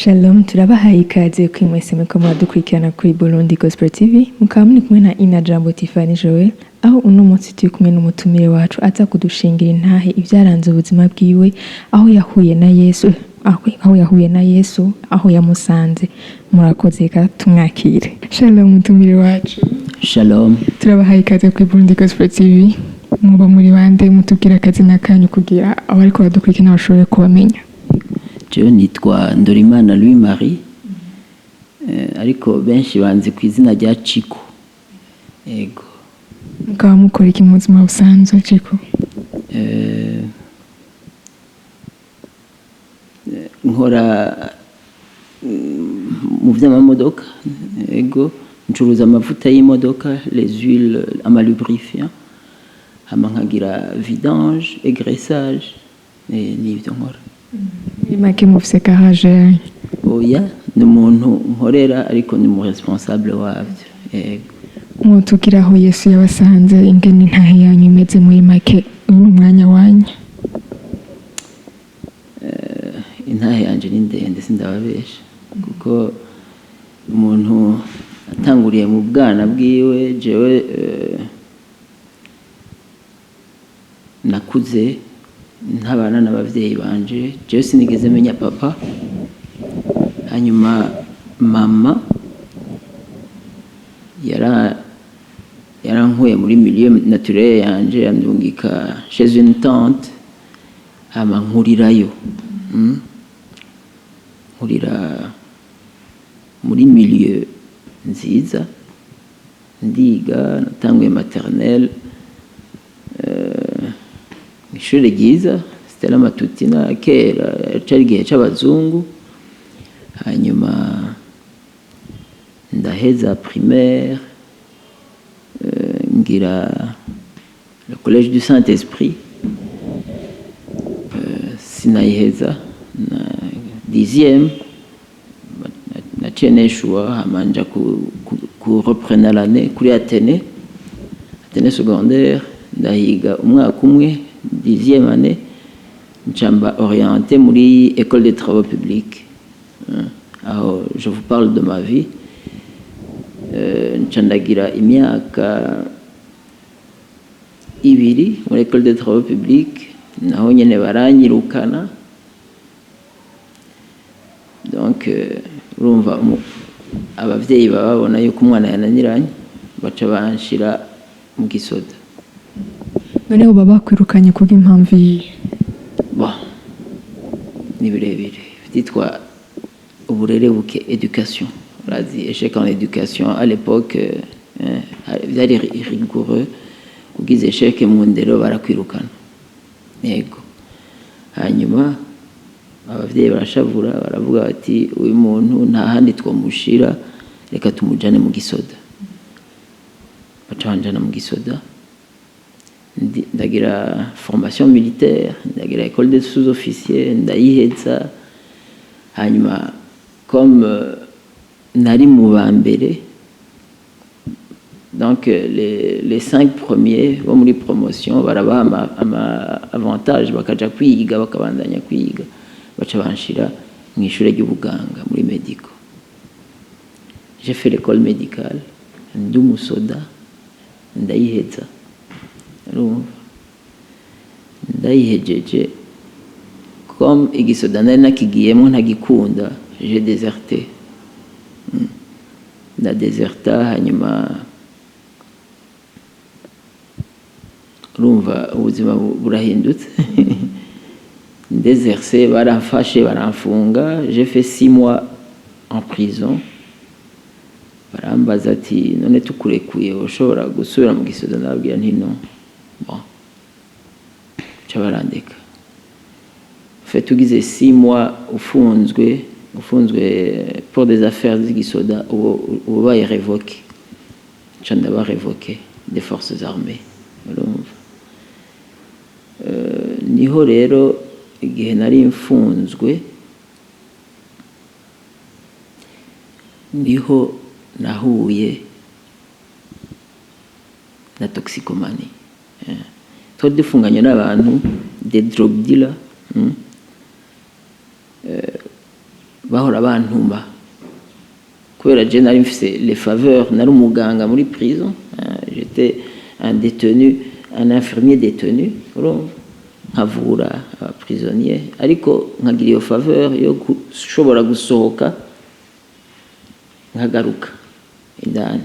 Shalom, turabahaye ikaze kuri mwese muriko muradukurikirana kuri Burundi Gospel TV. Mukaba muri kumwe na Ina Jambo Tiffany Joel, aho uno munsi turi kumwe n'umutumire wacu aza kudushingira intahe ivyaranze ubuzima bwiwe, aho yahuye na Yesu, aho yamusanze. Murakoze ka tumwakire. Shalom mutumire wacu. Shalom. Turabahaye ikaze kuri Burundi Gospel TV. Muba muri bande mutubwira akazina kanyu kugira abariko baradukurikirana bashobore kubamenya. Je nitwa Ndorimana Louis Marie, ariko benshi banzi ku izina rya Chiko. Ego. Mukaba mukora iki mu buzima busanzwe Chiko? Nkora mu vy'amamodoka. Ego. Ncuruza amavuta y'imodoka, les huiles amalubrifiants. Hama nkagira vidange, égraissage, n'ivyo nkora. Make mufise garage. Oya, ni umuntu nkorera ariko ni mu responsable wavyo. Yego. Mutubwira aho Yesu yabasanze ingene intahe yanyu imeze muri make n'umwanya wanyu. Intahe yanje ni ndende sindababesha kuko umuntu atanguriye mu bwana bwiwe jewe nakuze ntabana n'abavyeyi banje, jewe sinigeze menya papa. Hanyuma mama yarankuye muri milieu naturel yanje, yandungika chez une tante, hama nkurirayo. Nkurira muri milieu nziza, ndiga, natanguye maternelle, ishuri ryiza, Stella Matutina, kera cari igihe c'abazungu. Hanyuma ndaheza primaire, ngira le collège du Saint-Esprit, sinayiheza na 10e naciye neshua, hama nja ku reprendre l'année kuri Athénée secondaire, ndahiga umwaka umwe 10e année, nchamba orienté muri école des travaux publics. Alors je vous parle de ma vie. Nchandagira imyaka ibiri muri école des travaux publics, naho nyene baranyirukana. Donc urumva abavyeyi babona yuko umwana yananiranye, baca banshira mu gisoda. None uba bakwirukanye kuko impamvu yiye? Bon, ni birebire vyitwa uburere buke, éducation. Urazi échec en éducation à l'époque vyari rigoureux. Ugize échec mu ndero barakwirukana. Yego. Hanyuma abavyeyi barashavura, baravuga bati uyu muntu nta handi twomushira, reka tumujane mu gisoda. Baca banjana mu gisoda. Ndagira formation militaire, ndagira école des sous-officiers, ndayiheza. Hanyuma comme nari mu bambere, donc les 5 premiers bo muri promotion barabaha ama avantage, bakaja kwiga, bakabandanya kwiga, baca banshira mu ishure ry'ubuganga muri medico. J'ai fait l'école médicale, ndi umusoda, ndayiheza. Ndayihejeje, comme igisoda nari nakigiyemo ntagikunda, j'ai déserté. Ndadeserta, hanyuma urumva ubuzima burahindutse. Déserté, baramfashe baramfunga. J'ai fait 6 mois en prison. Barambaza ati none tukurekuye ushobora gusubira mu gisoda? Nababwira nti non. Bon, barandeka. Fait ugize 6 mois ufunzwe pour des affaires z'igisoda, ubu baye révoqué. Nca ndaba révoqué des forces armées. Niho rero igihe nari mfunzwe, niho nahuye na toxicomanie. Twari dufunganye n'abantu des drogue dealers, bahora bantuma kubera je nari mfise les faveurs, nari umuganga muri prison, j'étais un détenu, un infirmier détenu, nkavura abaprisonnier, ariko nkagira iyo faveur yo gushobora gusohoka nkagaruka indani.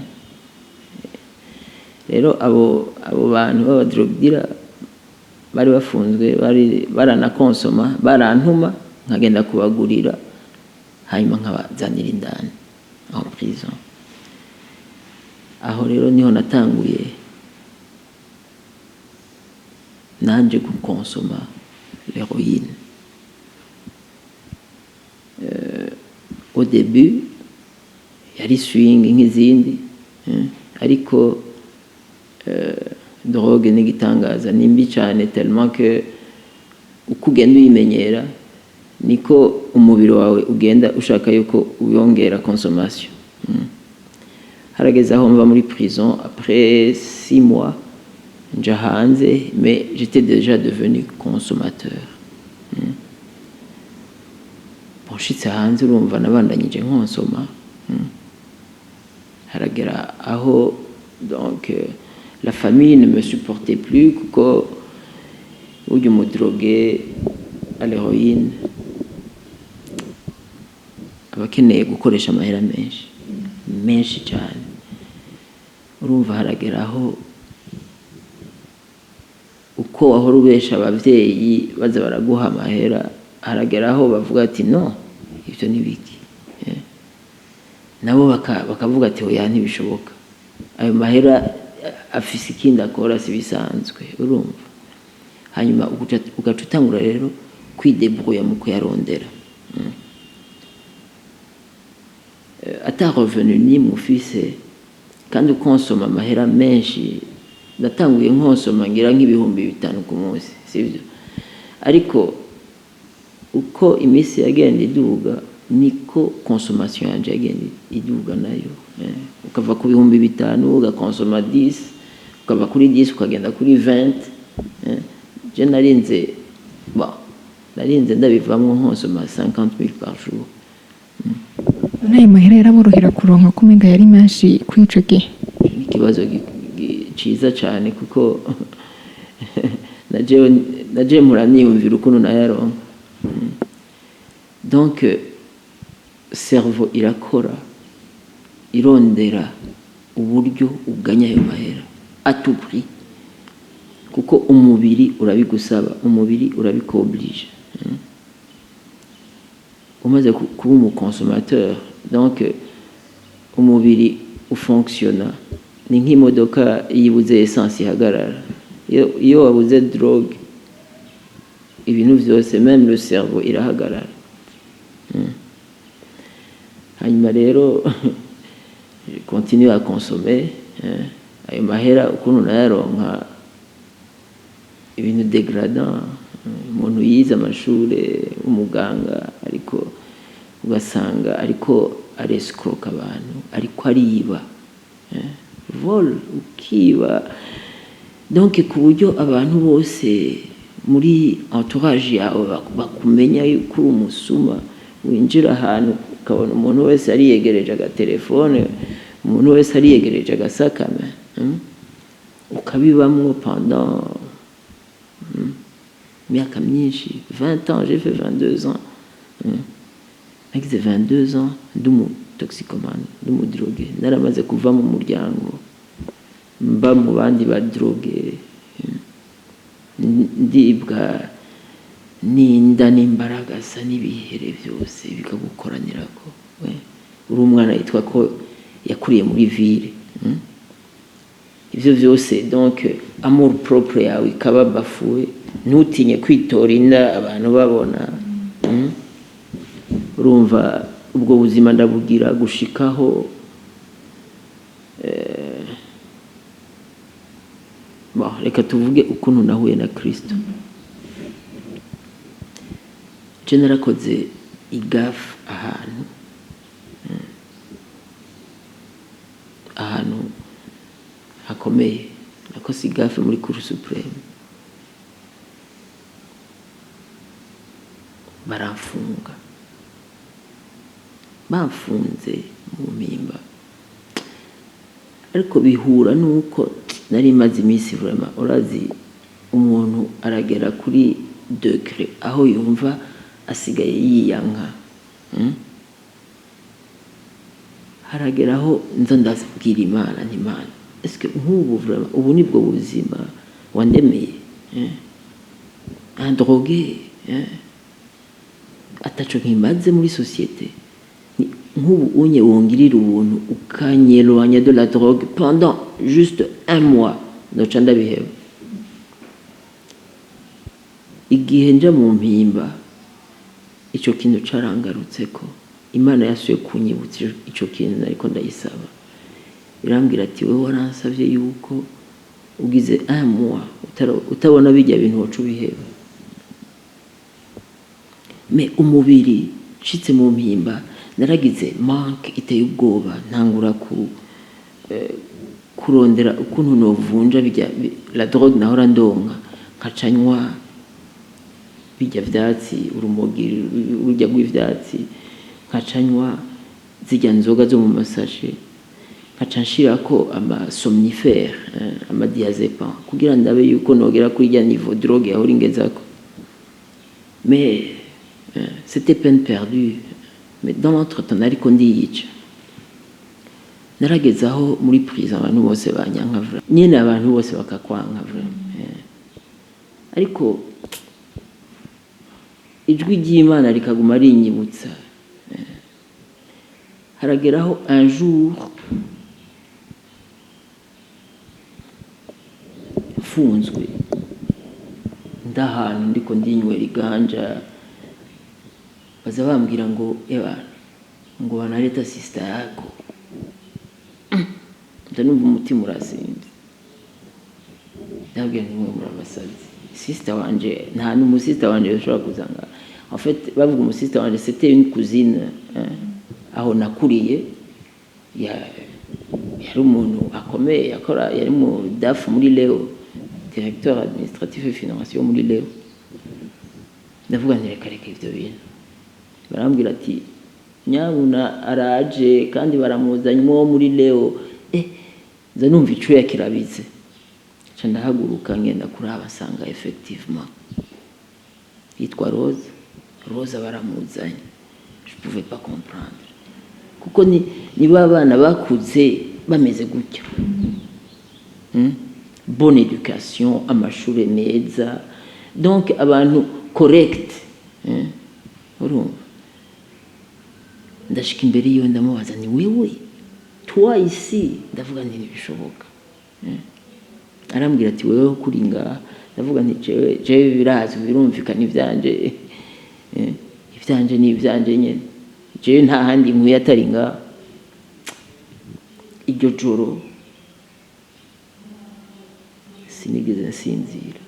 Rero abo bantu b'abadrogdira bari bafunzwe, baranakonsoma, barantuma nkagenda kubagurira, hanyuma nkabazanira indani en prison. Aho rero niho natanguye nanje gukonsoma l'héroïne. Au début yari swing nk'izindi, ariko drogue n'igitangaza nimbi cyane, tellement que uko ugenda uyimenyera niko umubiri wawe ugenda ushaka yuko uyongera consommation. Harageze aho mva muri prison après 6 mois nja hanze, mais j'étais déjà devenu consommateur. Bonshitse hanze urumva nabandanyije nkonsoma. Haragera aho donc la famille ne me supportait plus kuko uyu mudrogué à l'héroïne abakeneye gukoresha amahera menshi cyane. Urumva haragera aho uko wahora ubesha abavyeyi baza baraguha amahera, haragera aho bavuga ati no, ivyo ni biki, nabo bakavuga ati oya ntibishoboka, ayo mahera afise ikindi akora si bisanzwe. Urumva hanyuma ugaca utangura rero kwidebrouiller mu kuyarondera, ata revenu nimwe ufise kandi ukonsoma amahera menshi. Natanguye nkonsoma ngira nk'ibihumbi 5 ku munsi, sivyo? Ariko uko imisi yagenda iduga niko consommation yanje yagenda iduga nayo, ukava ku bihumbi 5 ugakonsoma 10, ukava kuri 10 ukagenda kuri 20. Je narinze ndabivamwo nkonsoma 50,000 par jour. Nayo mahera yaraborohera kuronka kumenga yari menshi kuri ico gihe? Ni ikibazo ciza cyane kuko naje muraniyumvira ukuntu nayaronka. Donc cerveau irakora irondera uburyo uganya ayo mahera à tout prix, kuko umubiri urabigusaba, umubiri urabikoblige. Umaze kuba umuconsommateur, donc umubiri ufonctionna ni nk'imodoka yibuze essence ihagarara. Iyo wabuze drogue ibintu byose, même le cerveau irahagarara. Hanyuma rero je continue à consommer. Ayo mahera ukuntu nayaronka ibintu dégradant, umuntu yize amashuri umuganga ariko ugasanga ariko arescroque abantu, ariko ariba, vol ukiba. Donc ku buryo abantu bose muri entourage yawe bakumenya yuko uri umusuma. Winjira ahantu ukabona umuntu wese ariyegereje agatelefone, umuntu wese ariyegereje agasakame, ukabibamwo pendant myaka myinshi, 20 ans. J'ai fait 22 ans. Nagize 22 ans ndumu toxicomane, ndumu drogué. Naramaze kuva mu muryango mba mu bandi ba drogué, ndibwa n'inda n'imbaraga sa n'ibihere byose bikagukoranirako. Uri umwana yitwa ko yakuriye muri ville, ivyo byose. Donc amour propre yawe ikaba bafuwe, ntutinye kwitora inda abantu babona. Urumva ubwo buzima ndabugira gushikaho reka tuvuge ukuntu nahuye na Kristo. Je narakoze igafu ahantu hakomeye, nakoze igafu muri Cour Supreme, baramfunga bafunze mu mpimba ariko bihura nuko nari maze iminsi vraiment urazi umuntu aragera kuri degré aho yumva asigaye yiyanka harageraho nza ndabwira Imana nti Imana est-ce que nk'ubu vraiment ubu nibwo buzima wandemeye un drogué ataco nkimaze muri société nk'ubu unye wongirira ubuntu ukanyelwanya de la drogue pendant juste un mois noca ndabiheba igihe nja mu mpimba ico kintu carangarutseko Imana yasuye kunyibutsa ico kintu ariko ndayisaba irambwira ati wewe waransavye yuko ugize un mois utabona bijya bintu wacu biheba mais umubiri nshitse mu mpimba naragize manque iteye ubwoba ntangura kurondera ukuntu novunja bijya la drogue nahora ndonka nkacanywa bijya vyatsi urumogi urujya rw'ivyatsi nkacanywa zijya nzoga zo mu masashe nkaca nshirako ama somnifère ama diazepam kugira ndabe yuko nogera kuri ya niveau drogue yahora ingezako mais c'était peine perdue mais dans l'entretemps ariko ndiyica naragezaho muri prison abantu bose banyanka vra nyene abantu bose bakakwanka vra ariko ijwi ry'Imana rikaguma rinyibutsa harageraho un jour mfunzwe ndahantu ndiko ndinywera iganja baza bambwira ngo ngo banareta sister yako ndanumva umutima urasimba ndabwira nimwe murabasazi sister wanje nta n'umusista wanje ushobora kuzanga en fait bavuga umusista wanje c'était une cousine aho nakuriye yari umuntu akomeye yakora yari mu DAF muri Leo directeur administratif et financier muri Leo ndavuga nti reka ivyo bintu barambwira ati nyabuna araje kandi baramuzanywa muri Leo nza numva ico yakirabize ca ndahaguruka ngenda kuraba sanga effectivement yitwa Rose baramuzanye je pouvais pas comprendre kuko ni babana bakuze bameze gutya bonne éducation amashure meza donc abantu correct urumva ndashika imbere yiwe ndamubaza ni wewe toi ici ndavuga nti ntibishoboka arambwira ati wewe kuri ngaha ndavuga nti jewe birazwi birumvikana ivyanje ivyanje ni ivyanje nyene jewe nta handi nkwiye atari ngaha iryo joro sinigeze nsinzira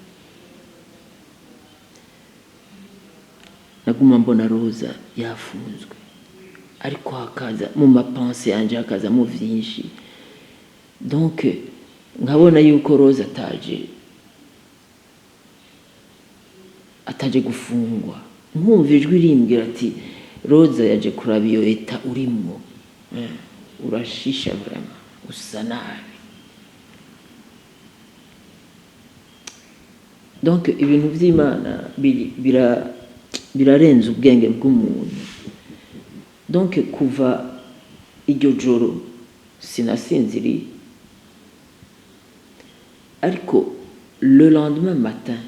naguma mbona Roza yafunzwe ariko hakaza mu mapense yanje hakaza mu vyinshi donc nkabona yuko Roza ataje gufungwa nkumva ijwi rimbwira ati Roza yaje kuraba iyo eta urimo urashisha vraiment usa nabi donc ibintu vy'Imana birarenza ubwenge bw'umuntu donc kuva iryo joro sinasinziriye ariko le lendemain matin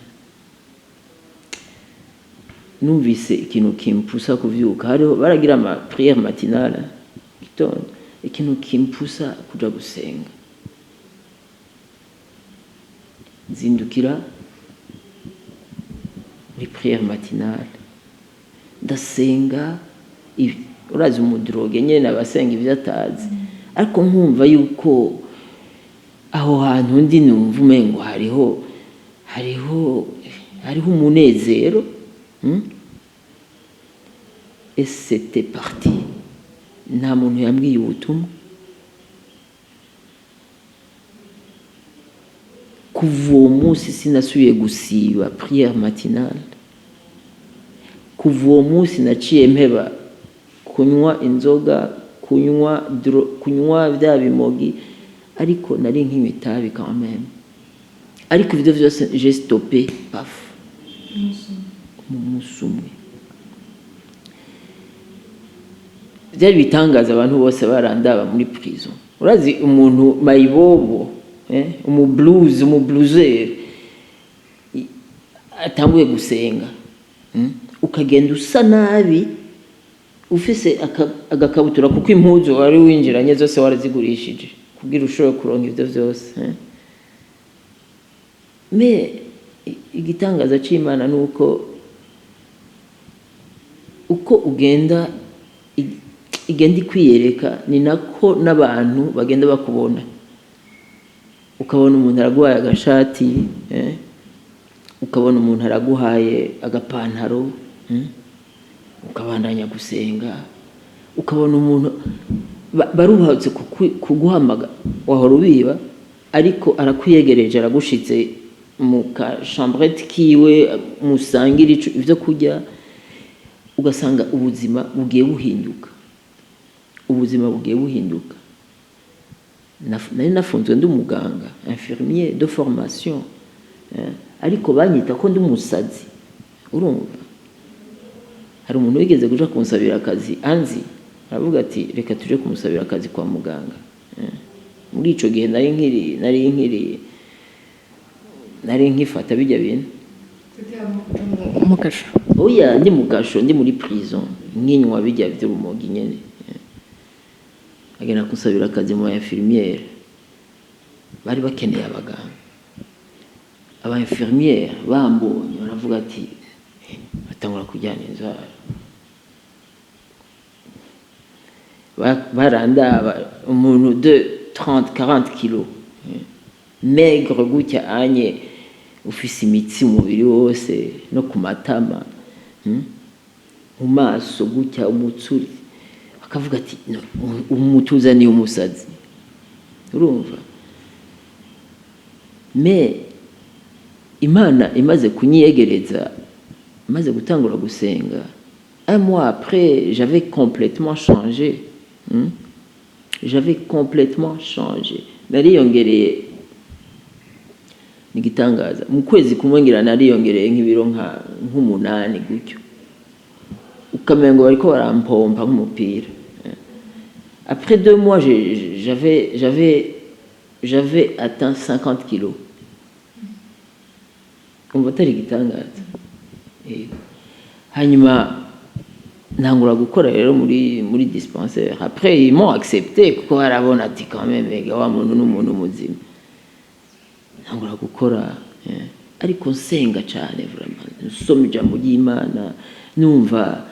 numvise ikintu kimpusa kuvyuka hariho baragira ama prière matinale gitondo ikintu kimpusa kuja gusenga nzindukira muri prière matinale ndasenga urazi umudroge nyene abasenga ivyo atazi ariko nkumva yuko aho hantu ndi numva umengo hariho umunezero et c'était parti nta muntu yambwiye ubutumwa kuva uwo munsi sinasubiye gusiba prière matinale kuva uwo munsi naciye mpeba kunywa inzoga kunywa bya bimogi ariko nari nk'inywa itabi quand même ariko ivyo vyose j'ai stoppé paf mu munsi umwe. Byari bitangaza abantu bose barandaba muri prison. Urazi umuntu mayibobo umubluzer atanguye gusenga ukagenda usa nabi ufise agakabutura kuko impuzu wari winjiranye zose warazigurishije kugira ushobore kuronka ivyo vyose me igitangaza c'Imana nuko uko ugenda kwiyereka ni nako n'abantu bagenda bakubona. Ukabona umuntu araguhaye agashati ukabona umuntu araguhaye agapantaro ukabandanya gusenga ukabona umuntu baruhatse kuguhamaga wahora ubiba ariko arakwiyegereje aragushitse mu ka chambrette kiwe musangira ivyo kurya ugasanga ubuzima bugiye buhinduka. Nari nafunzwe ndi umuganga infirmier de formation ariko banyita ko ndi umusazi. Urumva hari umuntu wigeze kuja kunsabira akazi anzi aravuga ati reka tuje kumusabira akazi kwa muganga. Muri ico gihe nari nkifata bijya bintu mukasho oya ndi mukasho ndi muri prison nkinywa bijya vy'urumogi nyene agenda kunsabira akazi mu infirmière bari bakeneye abaganga. Aba infirmière bambonye baravuga ati batangura kujyana inzara barandaba umuntu de 30-40 kilos maigre gutya anye ufise imitsi umubiri wose no ku matama mu maso gutya umutsuri akavuga ati umutuza ni umusazi. Urumva me Imana imaze kunyiyegereza maze gutangura gusenga un mois après j'avais complètement changé. Nariyongereye nigitangaza mu kwezi kumwe ngira nariyongereye nk'ibiro nk'umunani gutyo ukamengo bariko barampompa nk'umupira. Après 2 mois j'avais atteint 50 kilos. Umva atari igitangaza. Hanyuma ntangura gukora rero muri dispensaire. Après ils m'ont accepté kuko barabona ati quand même ega wa muntu n'umuntu muzima. Ntangura gukora ariko nsenga cyane vraiment nsoma ijambo ry'Imana numva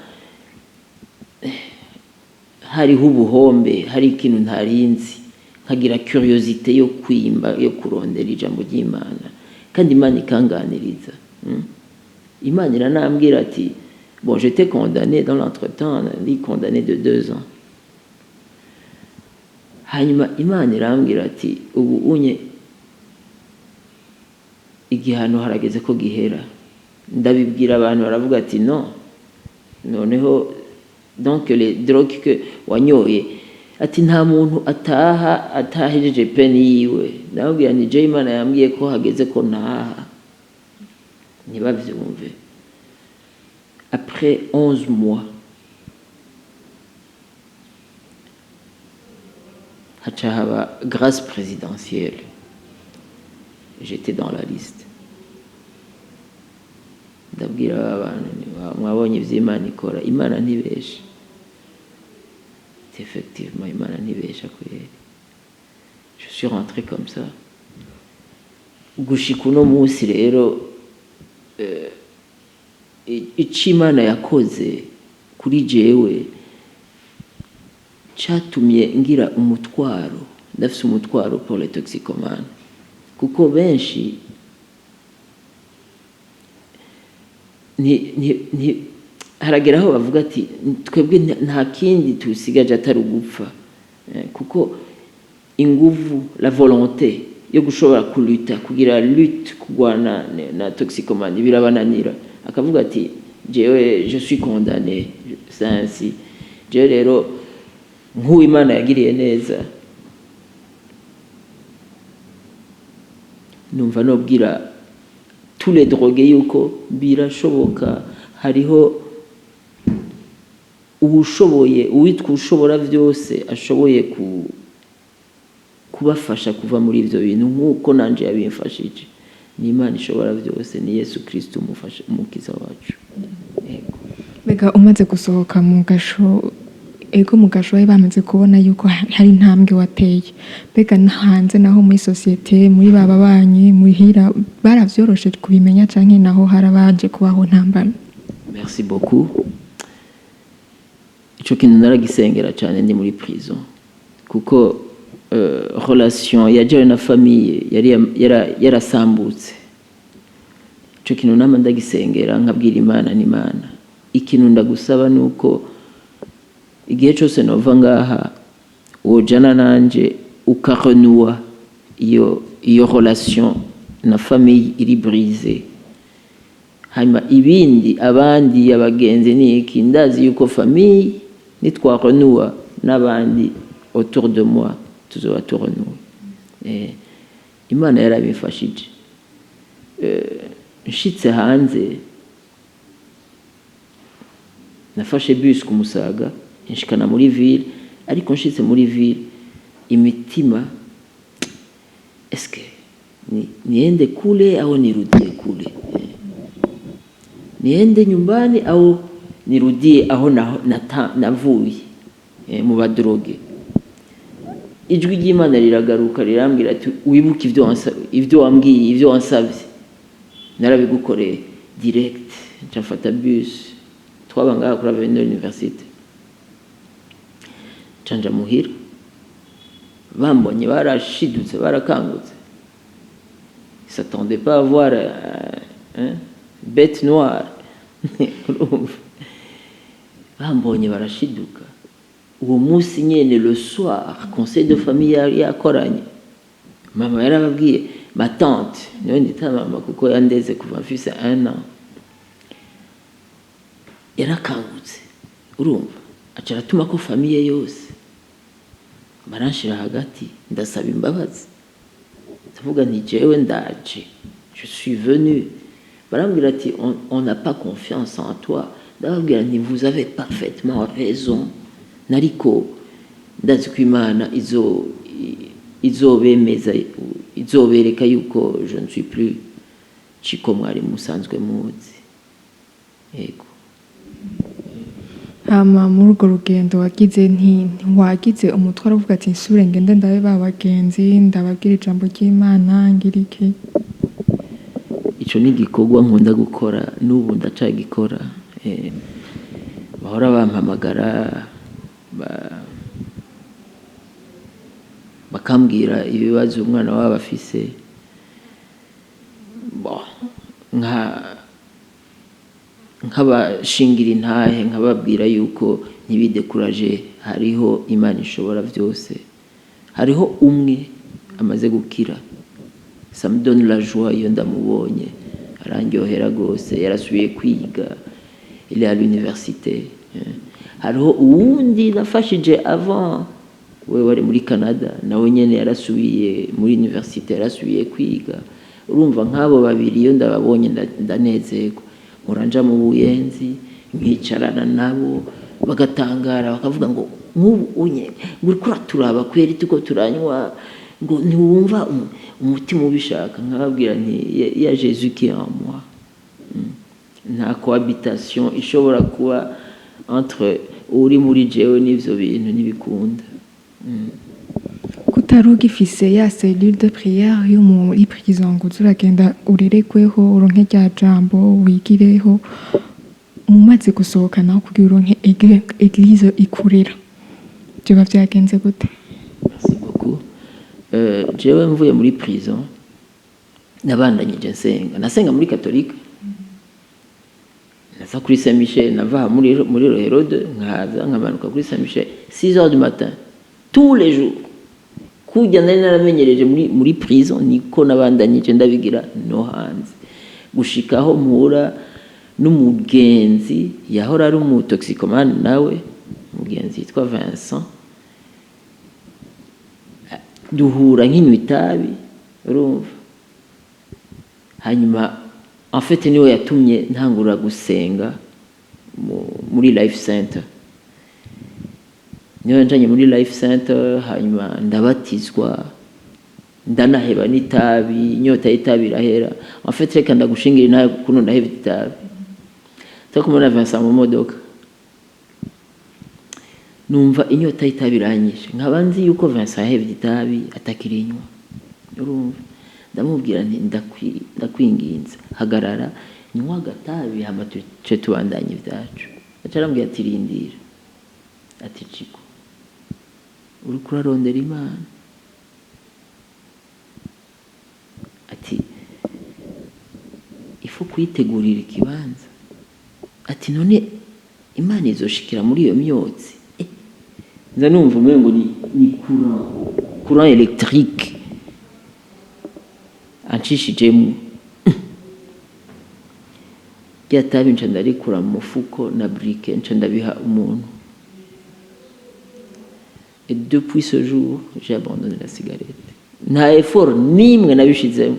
hariho ubuhombe hari ikintu ntarinzi nkagira curiosité yo kwimba yo kurondera ijambo ry'Imana kandi Imana ikanganiriza. Imana iranambwira ati bon j'étais condamné dans l'entretemps ndi condamné de 2 ans. Hanyuma Imana irambwira ati ubu unye igihano harageze ko gihera. Ndabibwira abantu baravuga ati non noneho donc les drogues que wanyoye ati nta muntu atahejeje peni yiwe. Ndababwira ni je Imana yambwiye ko hageze ko ntaha ntibavyumve. Après 11 mois haca haba grâce présidentielle. J'étais dans la liste. Ndabwira abantu mwabonye ivy'Imana ikora. Imana ntibesha. Effectivement Imana ntibesha kweli. Je suis rentré comme ça. Gushika uno munsi rero ico Imana yakoze kuri jewe catumye ngira umutwaro. Ndafise umutwaro pour les toxicomanes kuko benshi harageraho bavuga ati twebwe nta kindi tusigaje atari ugupfa kuko inguvu la volonté yo gushobora kuluta kugira lutte kugwana na toxicomanie birabananira akavuga ati jewe je suis condamné c'est ainsi je rero nk'uwimana yagiriye neza numva nobwira tous les drogués yuko birashoboka hariho ubushoboye uwitwa ushobora byose ashoboye kubafasha kuva muri ivyo bintu nk'uko nanje yabimfashije ni Imana ishobora byose ni Yesu Kristo umufasha umukiza wacu yego mbega umaze gusohoka mu gasho mu gasho bari bamaze kubona yuko hari intambwe wateye mbega hanze naho muri societe muri baba banyi muhira baravyoroshe kubimenya canke naho harabaje kubaho ntambara. Merci beaucoup. Ico kintu naragisengera cyane ndi muri prison kuko relation ya jeune na famille yarasambutse. Ico kintu nama ndagisengera nkabwira Imana n'Imana. Ikintu ndagusaba nuko igihe cyose nova ngaha wojana nanje ukarenua iyo relation na famille iri brisée. Hanyuma ibindi abandi yabagenzi ni iki ndazi yuko famille nitwarenua n'abandi autour de moi tuzoba turenua. Imana yarabifashije. Nshitse hanze nafashe bus ku Musaga nshikana muri ville ariko nshitse muri ville imitima eske niende kule au nirudie kule, niende nyumbani au nirudie aho navuye mu badroge. Ijwi ry'Imana riragaruka rirambwira ati wibuke ivyo wambwiye ivyo wansabye narabigukoreye direct. Nshafata bus twabanga kuri Avenue Université canja muhira bambonye barashidutse barakangutse. Ils s'attendaient pas à voir bête noire. Bambonye barashiduka. Uwo munsi nyene le soir conseil de famille yakoranye mama yarababwiye ma tante niwe ndita mama kuko yandeze kuva mfise 1 an yarakangutse urumva acara tuma ko famille yose baranshira hagati ndasaba imbabazi ndavuga nti jewe ndaje je suis venu barambwira ati on n'a pas confiance en toi ndababwira nti vous avez parfaitement raison nariko ndazi ko Imana izobemeza izobereka yuko je ne suis plus chiko mwari musanzwe muzi yego. Hama muri urwo rugendo wagize ntiwagize umutwaro uvuga ati nsubire ngende ndabe babagenzi ndababwira ijambo ry'Imana ngira iki? Ico ni igikorwa nkunda gukora n'ubu ndacagikora. Bahora bampamagara bakambwira ibibazo umwana wabo afise nk'abashingira intahe nkababwira yuko ntibidekuraje hariho Imana ishobora byose. Hariho umwe amaze gukira ça me donne la joie iyo ndamubonye arandyohera gose yarasubiye kwiga il est à l'université. Hariho uwundi nafashije avant we wari muri Canada nawe nyene yarasubiye muri université yarasubiye kwiga. Urumva nk'abo babiri iyo ndababonye ndanezerwa muranja mu buyenzi nkicarana nabo bagatangara bakavuga ngo nk'ubunye nguri kuraturaba kweri tuko turanywa ngo ntiwumva umutima ubishaka nkababwira nti ya Jésus qui est en moi. Nta cohabitation ishobora kuba entre uri muri jewe n'ivyo bintu nibikunda. Kutaruga ifise ya cellule de prière yo muri prison ngo uragenda urerekweho uronke rya jambo wigireho mumaze gusohoka naho kugira uronke église ikurira byo bavyagenze gute? Merci beaucoup. Jewe mvuye muri prison nabandanyije nasenga muri catholique naza kuri Saint Michel nava muri Herode nkaza nkamanuka kuri Saint Michel 6h du matin tous les jours. Kujya nari naramenyereje muri prison niko nabandanyije ndabigira no hanze gushikaho mpura n'umugenzi yahora ari umutoxicomane nawe umugenzi yitwa Vincent duhura nk'inywa itabi urumva hanyuma en fait niwe yatumye ntangura gusenga muri Life Center niwe njanye muri Life Center hanyuma ndabatizwa ndanaheba n'itabi inyota y'itabi irahera en fait reka ndagushingira inaye kuno ndaheba itabi takumona Vincent mu modoka numva inyota y'itabi iranyishe nkaba nzi yuko Vincent yahevye itabi atakirinywa urumva ndamubwira nti ndakwinginze hagarara nywa agatabi hama tuce tubandanye ibyacu acarambwira ati rindira ati ciko uri kurarondera Imana ati ifu kwitegurira ikibanza ati none Imana izoshikira muri iyo myotsi nza numva umengo ni courant électrique anshishijemo ryatabi nca ndarikura mu mufuko na brique nca ndabiha umuntu et depuis ce jour j'ai abandonné la cigarette nta effort nimwe nabishizemo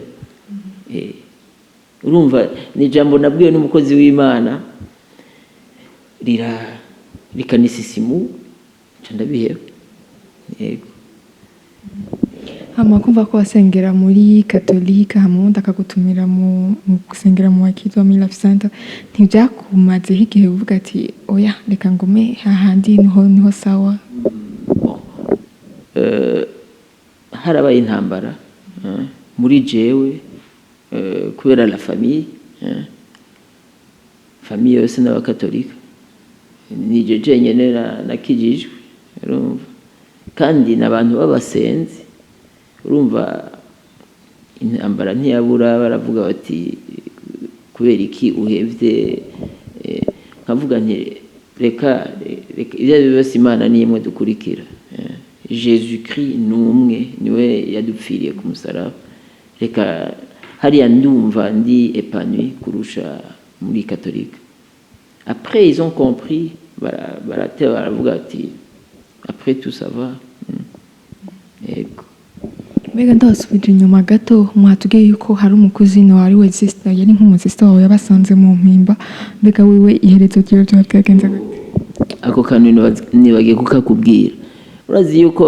urumva ni jambo nabwiwe n'umukozi w'Imana rikanisisimu nca ndabiheba yego hama kumva ko wasengera muri katolika hama undi akagutumira mu gusengera mu wakitwa Life Center ntibyakumazeho igihe uvuga ati oya reka ngume hahandi niho sawa harabaye intambara muri jewe kubera la famille yose n'abakatolika nije jenyene nakijijwe urumva kandi n'abantu b'abasenzi urumva intambara ntiyabura baravuga bati kubera iki uhevye nkavuga nti reka ibyo byose Imana ni imwe dukurikira Jésus Christ numwe niwe yadupfiriye ku musaraba reka hariya ndumva ndi épanoui kurusha muri catholique après ils ont compris baravuga ati après tout ça va yego mbega ndasubije inyuma gato mwatubwiye yuko hari umukuzini wari we sister yari nk'umusista wawe yabasanze mu mpimba mbega wiwe iherezo ryo byagenze ako kantu nibagiye kukakubwira urazi yuko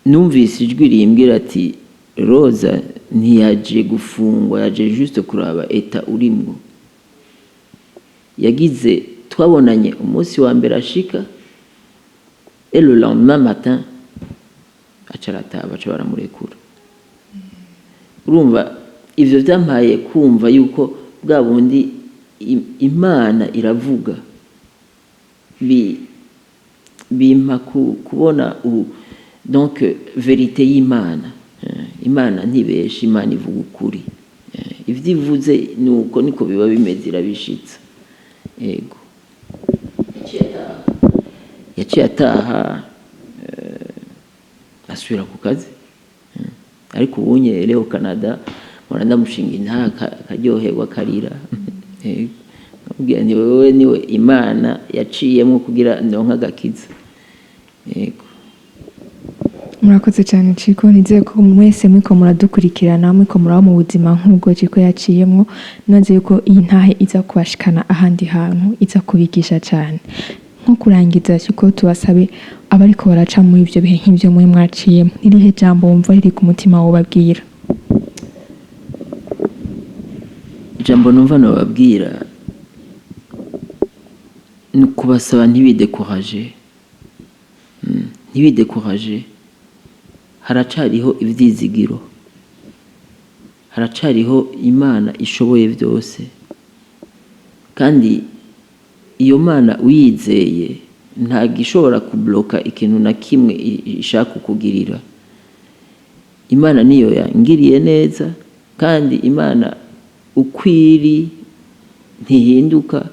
numvise ijwi rimbwira ati Rosa ntiyaje gufungwa yaje juste kuraba eta urimwo yagize twabonanye umunsi wa mbere ashika et le lendemain matin acarata baca baramurekura urumva ivyo vyampaye kumva yuko bwa bundi Imana iravuga bimpa kubona donc vérité y'Imana Imana ntibesha Imana ivuga ukuri ivyo ivuze nuko niko biba bimeze irabishitsa yego yaciye ataha asubira ku kazi ariko ubunye Leo Canada mwana ndamushinga inta karyoherwa karira nkabwira nti wewe niwe Imana yaciyemo kugira ndonka gakiza yego murakoze cyane Ciko nizeye ko mwese mwiko muradukurikirana mwiko muraba mu buzima nk'ubwo Ciko yaciyemo naze yuko iyi ntahe iza kubashikana ahandi hantu iza kubigisha cyane nko kurangiza Ciko tubasabe abariko baraca muri ivyo bihe nk'ivyo mwe mwaciyemo irihe jambo wumva riri ku mutima wobabwira jambo numva nobabwira ni kubasaba ntibidekuraje haracariho ivyizigiro haracariho Imana ishoboye byose kandi iyo Mana uyizeye nta gishobora kubloka ikintu na kimwe ishaka kukugirira Imana niyo yangiriye neza kandi Imana ukwiri ntihinduka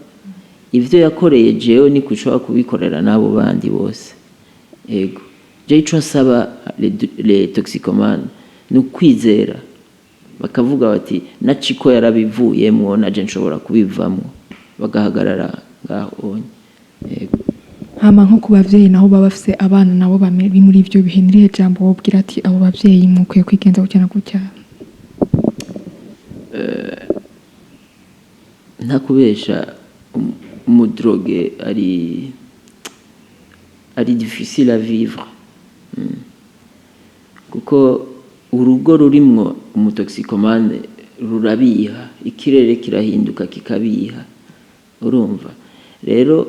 ivyo yakoreye jewe ni kushobora kubikorera nabo bandi bose yego je ico nsaba les toxicomanes no kwizera bakavuga bati na Ciko yarabivuyemwo naje nshobora kubivamwo bagahagarara ngaho hama nko ku bavyeyi naho baba bafise abana nabo bari muri ivyo bihe nirihe jambo wobwira ati abo bavyeyi mukwiye kwigenza gutya na gutya? nta kubesha umudroge ari difficile à vivre kuko urugo rurimwo umutoxikomane rurabiha, ikirere kirahinduka kikabiha, urumva rero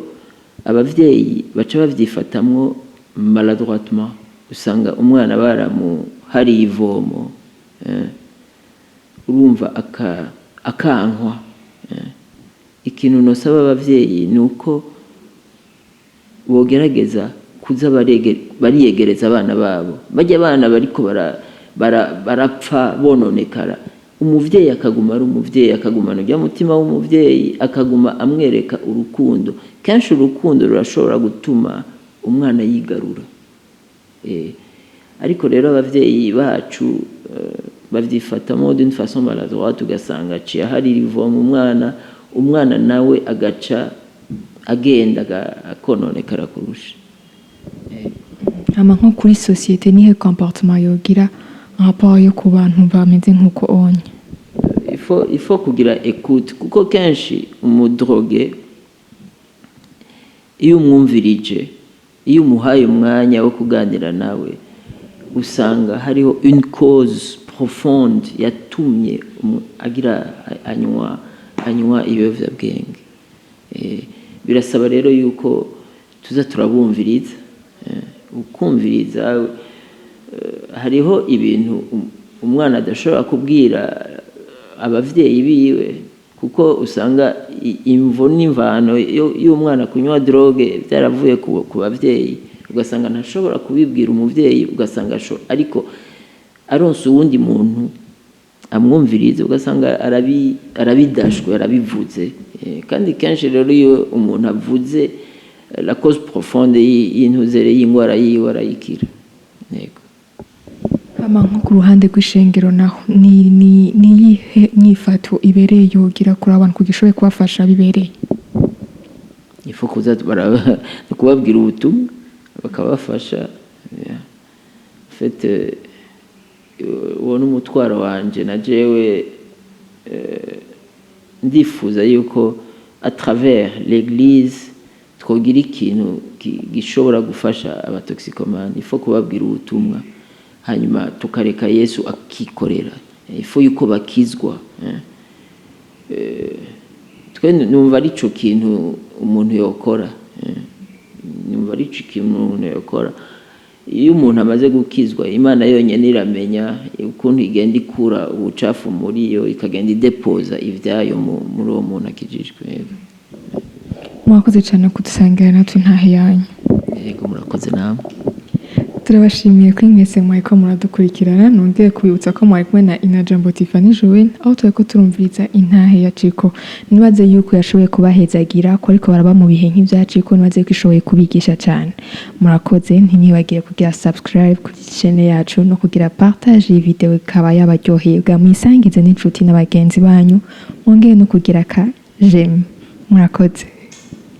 abavyeyi baca bavyifatamwo maladroitement, usanga umwana baramuhariye ivomo, urumva akankwa. Ikintu nosaba abavyeyi ni uko bogerageza kuza bariyegereza abana babo, bajya abana bariko barapfa bononekara, umuvyeyi akaguma ari umuvyeyi, akagumana ujya mutima w'umuvyeyi, akaguma amwereka urukundo. Kenshi urukundo rurashobora gutuma umwana yigarura. Ariko rero abavyeyi bacu bavyifatamo d'une façon maladroite, ugasanga aciye aharira ivomo umwana nawe agaca agenda akononekara kurusha. Hama nko kuri société nihe comportement yogira rapport yo ku bantu bameze nkuko onye? Il faut kugira écoute kuko kenshi umudroge iyo umwumvirije, iyo umuhaye umwanya wo kuganira nawe, usanga hariho une cause profonde yatumye agira anywa ibiyovyabwenge. Birasaba rero yuko tuza turabumviriza, ukumviriza. Hariho ibintu umwana adashobora kubwira abavyeyi biwe kuko usanga imvo n'imvano y'umwana kunywa droge byaravuye ku bavyeyi, ugasanga ntashobora kubibwira umuvyeyi, ugasanga ariko aronse uwundi muntu amwumvirize, ugasanga arabidashwe, arabivuze. Kandi kenshi rero iyo umuntu avuze la cause profonde y'intuzere y'ingwara yiwe arayikira. Yego. Hama nko ku ruhande rw'ishengero naho ni yihe nyifato ibereye yogira kuri abantu kugishoboye kubafasha bibereye? Ifu kuza kubabwira ubutumwa bakabafasha. Fete uwo n'umutwaro wanje na jewe ndifuza yuko à travers l'église twogira ikintu gishobora gufasha abatoxikomane. Ifu kubabwira ubutumwa hanyuma tukareka Yesu akikorera. Ifu yuko bakizwa. Twe numva ari cyo kintu umuntu yokora. Numva ari cyo kintu umuntu yokora. Iyo umuntu amaze gukizwa, Imana yonyene iramenya ukuntu igenda ikura ubucafu muri yo, ikagenda idepoza ivyayo muri uwo muntu akijijwe. Mwakoze cyane kudusangira natwe ntahe yanyu. Yego, murakoze namwe. Turabashimiye ko mwese mwariko muradukurikirana. Nongeye kubibutsa ko mwari kumwe na Inajambo Tiffany Joel, aho turiko turumviriza intahe ya Ciko. Nibaze yuko yashoboye kubahezagira ko ariko baraba mu bihe nk'ivya Ciko, nibaze ko ishoboye kubigisha cyane. Murakoze, ntimwibagire kugira subscribe ku channel yacu no kugira partage iyi video ikaba yabaryoheye, bwa mwisangize n'inshuti n'abagenzi banyu, mwongeye no kugira ka j'aime. Murakoze.